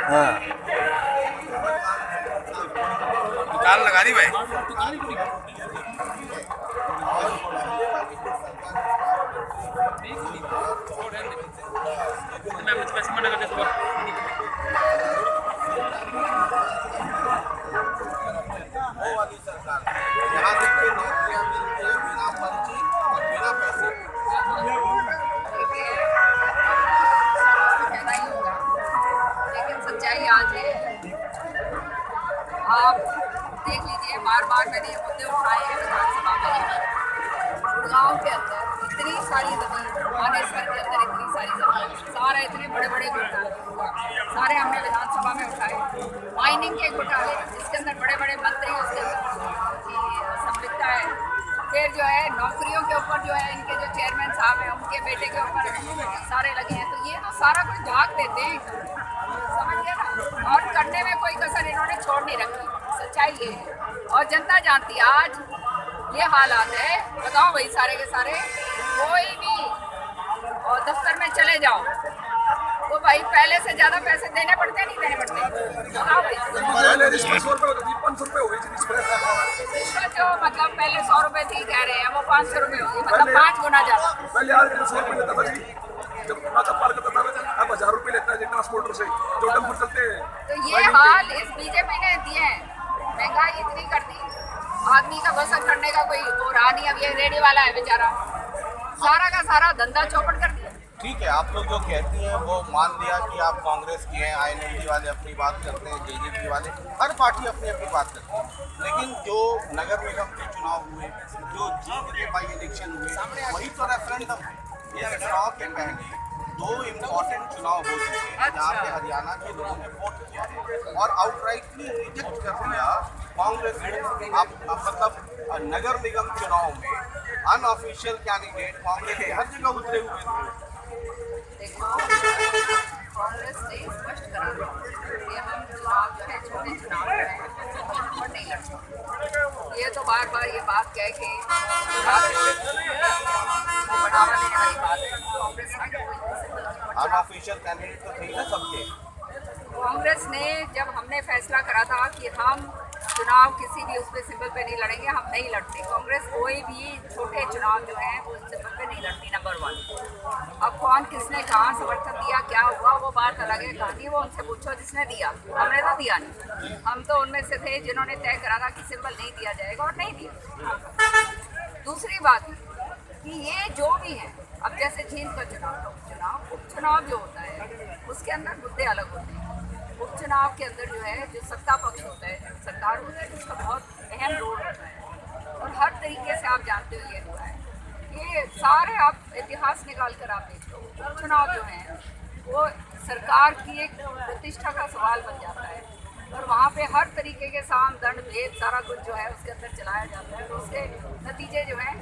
हाँ दुकान लगा दी भाई। वो वाली सरकार यहाँ देखिए नौकरियाँ मिलती है बिना पर्ची और बिना पैसे। लेकिन सच्चाई आज है, आप देख लीजिए, बार बार मैंने ये मुद्दे उठाए हैं विधानसभा में। गुड़गांव के अंदर इतनी सारी जमीन, मानेसर के अंदर इतनी सारी जमीन, सारे इतने बड़े बड़े घोटाले सारे हमने विधानसभा में उठाए। माइनिंग के घोटाले जिसके अंदर बड़े बड़े मंत्री उसके अंदर की संलिप्तता है। फिर जो है नौकरियों के ऊपर जो है इनके जो चेयरमैन साहब हैं उनके बेटे के ऊपर सारे लगे हैं। तो ये तो सारा कुछ भाग देते हैं, समझ गए ना, और करने में कोई कसर इन्होंने छोड़ नहीं रखी। सच्चाई ये है और जनता जानती है। आज ये हालात है, बताओ भाई, सारे के सारे कोई भी और दफ्तर में चले जाओ तो भाई पहले से ज्यादा पैसे देने पड़ते नहीं देने पड़ते? बताओ भाई। रिश्वत जो मतलब पहले 100 रुपए थी कह रहे हैं, वो 500 रुपए होगी, मतलब 5 गुना ज्यादा। तो ये हाल इस बीजेपी ने दिए हैं, महंगाई इतनी कर दी, आदमी का बसर करने का कोई वो रहा नहीं। अब ये रेडी वाला है बेचारा, सारा का सारा धंधा चौपट कर दिया। ठीक है, आप लोग जो कहती हैं वो मान लिया कि आप कांग्रेस की हैं, आईएनएलडी वाले अपनी बात करते हैं, जेजेपी वाले, हर पार्टी अपनी अपनी बात करती है। लेकिन जो नगर निगम के चुनाव हुए, जो जीत के बाई इलेक्शन हुए, वही तो रेफरेंडम है। ये चुनाव के पहले 2 इम्पोर्टेंट चुनाव हो चुके हैं जहाँ पे हरियाणा के लोगों ने वोट किया है और आउटराइटली रिजेक्ट कर दिया कांग्रेस ने। आप मतलब नगर निगम चुनाव में अनऑफिशियल कैंडिडेट कांग्रेस के हर जगह उतरे हुए थे। देखो, कांग्रेस ने स्पष्ट करा कि हम चुनाव जो है छोटे चुनाव में नहीं लड़ सकते। ये तो बार बार ये बात कह के बढ़ावा देने वाली बात है। कांग्रेस अनऑफिशियल कैंडिडेट तो थे ना सबके। कांग्रेस ने जब हमने फैसला करा था कि हम चुनाव किसी भी उस पर सिंबल पे नहीं लड़ेंगे, हम नहीं लड़ते। कांग्रेस कोई भी छोटे चुनाव जो है वो सिंबल पे नहीं लड़ती, नंबर 1। अब कौन किसने कहाँ समर्थन दिया, क्या हुआ, वो बात अलग है, कहानी वो उनसे पूछो जिसने दिया। हमने तो दिया नहीं, हम तो उनमें से थे जिन्होंने तय करा था कि सिंबल नहीं दिया जाएगा और नहीं दिया। दूसरी बात कि ये जो भी है, अब जैसे झील का चुनाव उपचुनाव जो होता है उसके अंदर मुद्दे अलग होते हैं। उपचुनाव के अंदर जो है जो सत्ता पक्ष होता है, जो सरकार होता है, उसका बहुत अहम रोल होता है और हर तरीके से आप जानते हो ये हुआ है। ये सारे आप इतिहास निकाल कर आप देख लो, उपचुनाव जो है वो सरकार की एक प्रतिष्ठा का सवाल बन जाता है और वहाँ पे हर तरीके के साम दंड भेद सारा कुछ जो है उसके अंदर चलाया जाता है। तो उसके नतीजे जो हैं,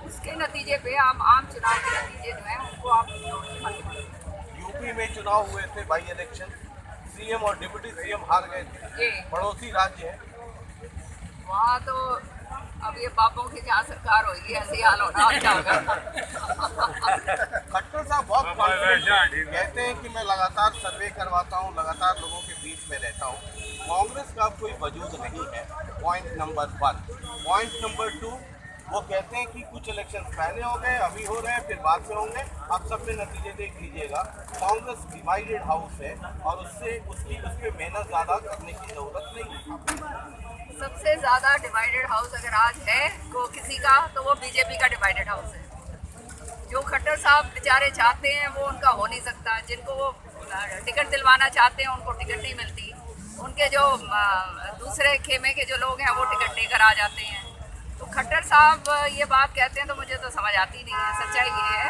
उसके नतीजे पे आम चुनाव के नतीजे जो हैं उनको आप यूपी में चुनाव हुए थे बाई इलेक्शन, सीएम और डिप्टी सीएम हार गए थे, पड़ोसी राज्य है वहाँ। तो अब ये पापों की जहाँ सरकार होगी ऐसे ही हाल होना अच्छा होगा। खट्टर साहब बहुत कॉन्फिडेंट कहते हैं कि मैं लगातार सर्वे करवाता हूँ, लगातार लोगों के बीच में रहता हूँ, कांग्रेस का कोई वजूद नहीं है। Point number 1। पॉइंट नंबर 2, वो कहते हैं कि कुछ इलेक्शन पहले हो गए, अभी हो रहे हैं, फिर बाद में होंगे। आप सबने नतीजे देख लीजिएगा, कांग्रेस डिवाइडेड हाउस है और उस पर मेहनत ज़्यादा करने की ज़रूरत नहीं है। सबसे ज़्यादा डिवाइडेड हाउस अगर आज है को किसी का, तो वो बीजेपी का डिवाइडेड हाउस है। जो खट्टर साहब बेचारे चाहते हैं वो उनका हो नहीं सकता। जिनको वो टिकट दिलवाना चाहते हैं उनको टिकट नहीं मिलती। उनके जो दूसरे खेमे के जो लोग हैं वो टिकट लेकर आ जाते हैं। तो खट्टर साहब ये बात कहते हैं तो मुझे तो समझ आती नहीं है। सच्चाई ये है,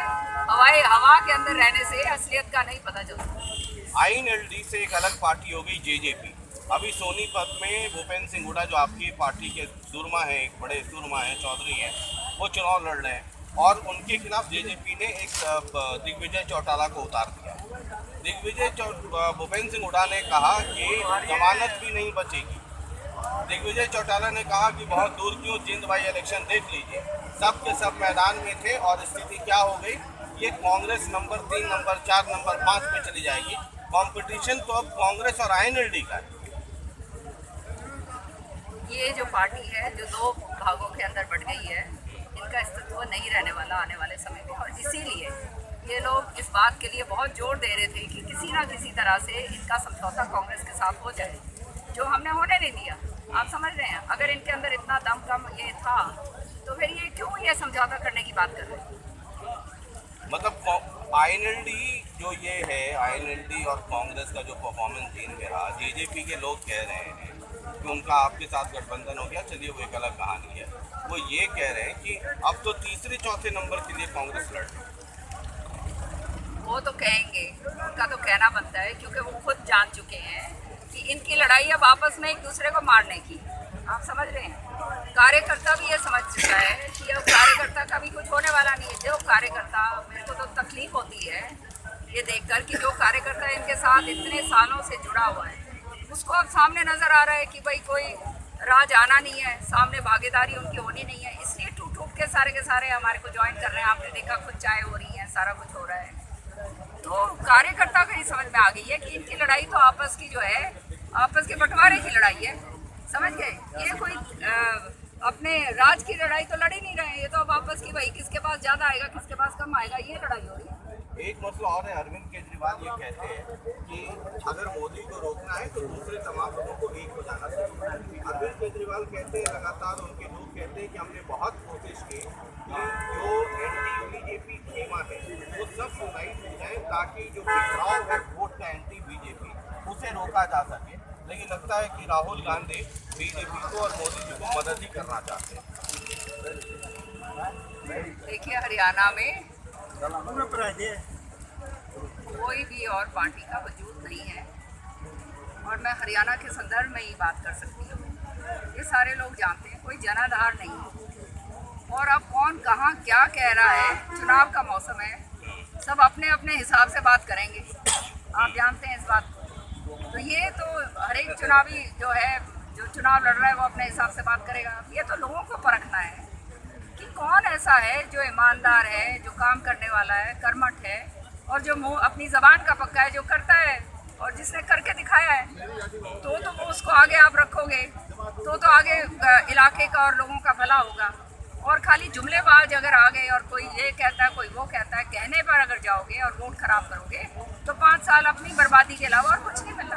हवा के अंदर रहने से असलियत का नहीं पता चलता। आईएनएलडी से एक अलग पार्टी हो गई जेजेपी। अभी सोनीपत में भूपेंद्र सिंह हुड्डा जो आपकी पार्टी के सुरमा है, एक बड़े सुरमा हैं, चौधरी हैं, वो चुनाव लड़ रहे हैं। और उनके खिलाफ जेजेपी ने एक दिग्विजय चौटाला को उतार दिया। भूपेंद्र सिंह हुड्डा ने कहा कि जमानत भी नहीं बचेगी। दिग्विजय चौटाला ने कहा कि बहुत दूर क्यों, जिंद बाई इलेक्शन देख लीजिए, सब के सब मैदान में थे और स्थिति क्या हो गई, ये कांग्रेस नंबर 3, नंबर 4, नंबर 5 पे चली जाएगी। कंपटीशन तो अब कांग्रेस और आईएनएलडी का है। ये जो पार्टी है जो दो भागों के अंदर बढ़ गई है, इनका अस्तित्व नहीं रहने वाला आने वाले समय में, और इसीलिए ये लोग इस बात के लिए बहुत जोर दे रहे थे कि किसी ना किसी तरह से इनका समझौता कांग्रेस के साथ हो जाए, जो हमने होने नहीं दिया। आप समझ रहे हैं, अगर इनके अंदर इतना दम कम ये था तो फिर ये क्यों ये समझौता करने की बात कर रहे हैं? मतलब आईएनएलडी जो ये है, आईएनएलडी और कांग्रेस का जो परफॉर्मेंस दिन में रहा, जेजेपी के लोग कह रहे हैं कि उनका आपके साथ गठबंधन हो गया, चलिए वो एक अलग कहानी है। वो ये कह रहे हैं कि अब तो तीसरे चौथे नंबर के लिए कांग्रेस लड़ रही है। वो तो कहेंगे, उनका तो कहना बनता है, क्योंकि वो खुद जान चुके हैं कि इनकी लड़ाई अब आपस में एक दूसरे को मारने की। आप समझ रहे हैं, कार्यकर्ता भी ये समझ चुका है कि अब कार्यकर्ता का भी कुछ होने वाला नहीं है। जो कार्यकर्ता, मेरे को तो तकलीफ होती है ये देखकर कि जो कार्यकर्ता इनके साथ इतने सालों से जुड़ा हुआ है, उसको अब सामने नजर आ रहा है कि भाई कोई राज आना नहीं है, सामने भागीदारी उनकी होनी नहीं है, इसलिए टूट टूट के सारे हमारे को ज्वाइन कर रहे हैं। आपने देखा खुद चाय हो रही है, सारा कुछ हो रहा है। तो कार्यकर्ता को ही समझ में आ गई है कि इनकी लड़ाई तो आपस की जो है, आपस के बंटवारे की लड़ाई है। समझ गए, ये कोई अपने राज की लड़ाई तो लड़ ही नहीं रहे हैं, ये तो अब आपस की, भाई किसके पास ज़्यादा आएगा किसके पास कम आएगा, ये लड़ाई हो रही है। एक मसला और है, अरविंद केजरीवाल ये कहते हैं कि अगर मोदी को रोकना है तो दूसरे तमाम लोगों को एक हो जाना चाहिए। अरविंद केजरीवाल कहते हैं, लगातार उनके लोग कहते हैं कि हमने बहुत कोशिश की कि जो एंटी बीजेपी खेमा है वो सब सुनाई हो जाए, ताकि जो बिखराव है वोट का एंटी बीजेपी, उसे रोका जा सके। लेकिन लगता है कि राहुल गांधी बीजेपी को और मोदी जी को मदद ही करना चाहते हैं। देखिए, हरियाणा में कोई भी और पार्टी का वजूद नहीं है, और मैं हरियाणा के संदर्भ में ही बात कर सकती हूँ। ये सारे लोग जानते हैं, कोई जनाधार नहीं है। और अब कौन कहाँ क्या कह रहा है, चुनाव का मौसम है, सब अपने अपने हिसाब से बात करेंगे, आप जानते हैं इस बात को। तो ये तो हर एक चुनावी जो है, जो चुनाव लड़ रहा है वो अपने हिसाब से बात करेगा। ये तो लोगों को परखना है कि कौन ऐसा है जो ईमानदार है, जो काम करने वाला है, कर्मठ है, और जो मुँह अपनी ज़बान का पक्का है, जो करता है और जिसने करके दिखाया है, तो वो उसको आगे आप रखोगे तो आगे इलाके का और लोगों का भला होगा। और खाली जुमलेबाज अगर आ गए और कोई ये कहता है कोई वो कहता है, कहने पर अगर जाओगे और वोट खराब करोगे तो 5 साल अपनी बर्बादी के अलावा और कुछ नहीं मिलना।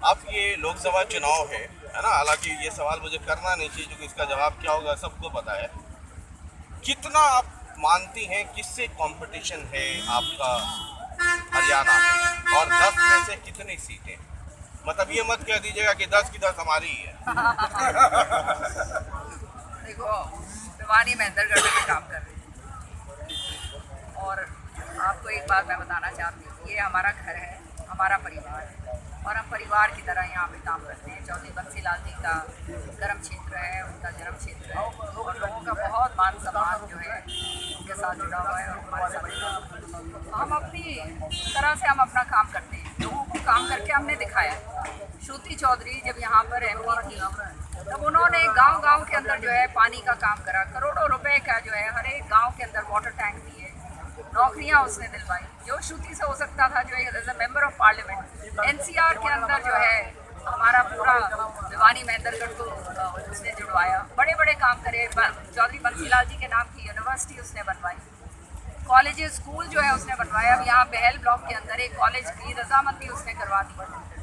अब ये लोकसभा चुनाव है ना, हालांकि ये सवाल मुझे करना नहीं चाहिए क्योंकि इसका जवाब क्या होगा सबको पता है। कितना आप मानती हैं किससे कंपटीशन है आपका हरियाणा में, और 10 में से कितनी सीटें? मतलब ये मत कह दीजिएगा कि 10 की 10 हमारी ही है। देखो, भिवानी महेंद्रगढ़ में काम कर रही हूँ, और आपको एक बात मैं बताना चाहती हूँ, ये हमारा घर है, हमारा परिवार है, और हम परिवार की तरह यहाँ पे काम करते हैं। चौधरी बंसीलाल जी का कर्म क्षेत्र है, उनका जन्म क्षेत्र है, और लोगों का बहुत मान सम्मान जो है उनके साथ जुड़ा हुआ है, और हमारे साथ हम अपनी तरह से हम अपना काम करते हैं। लोगों को काम करके हमने दिखाया। श्रुति चौधरी जब यहाँ पर MP थी तब उन्होंने गांव-गांव के अंदर जो है पानी का काम करा, करोड़ों रुपए का जो है हर एक गाँव के अंदर वाटर टैंक दिए, नौकरियां उसने दिलवाई जो श्रुति से हो सकता था। जो as a member of parliament NCR के अंदर जो है हमारा पूरा भिवानी महेंद्रगढ़ को उसने जुड़वाया, बड़े बड़े काम करे। चौधरी बंसीलाल जी के नाम की यूनिवर्सिटी उसने बनवाई, कॉलेजेस स्कूल जो है उसने बनवाया। अब यहाँ बहल ब्लॉक के अंदर एक कॉलेज की रजामंदी उसने करवा दी,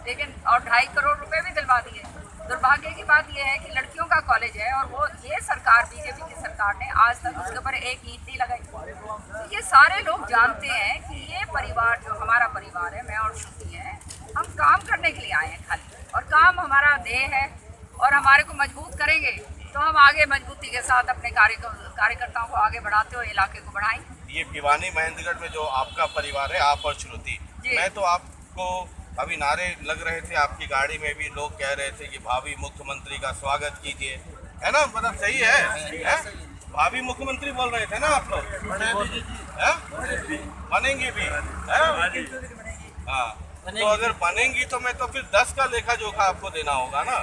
लेकिन और 2.5 करोड़ रुपए भी दिलवा दिए। दुर्भाग्य की बात यह है कि लड़कियों का कॉलेज है और वो ये सरकार, बीजेपी की सरकार ने आज तक उसके ऊपर एक ईंट नहीं लगाई। तो ये सारे लोग जानते हैं कि ये परिवार जो हमारा परिवार है, मैं और श्रुति हैं, हम काम करने के लिए आए हैं खाली, और काम हमारा ध्येय है, और हमारे को मजबूत करेंगे तो हम आगे मजबूती के साथ अपने कार्यकर्ताओं को आगे बढ़ाते हुए इलाके को बढ़ाएंगे। ये भिवानी महेंद्रगढ़ में जो आपका परिवार है, आप और श्रुति, मैं तो आपको अभी नारे लग रहे थे, आपकी गाड़ी में भी लोग कह रहे थे कि भावी मुख्यमंत्री का स्वागत कीजिए, है ना? मतलब सही है? अभी मुख्यमंत्री बोल रहे थे ना आप लोग, हैं? बनेंगी भी, हैं? हाँ, तो अगर बनेंगी तो मैं तो फिर 10 का लेखा जोखा आपको देना होगा ना।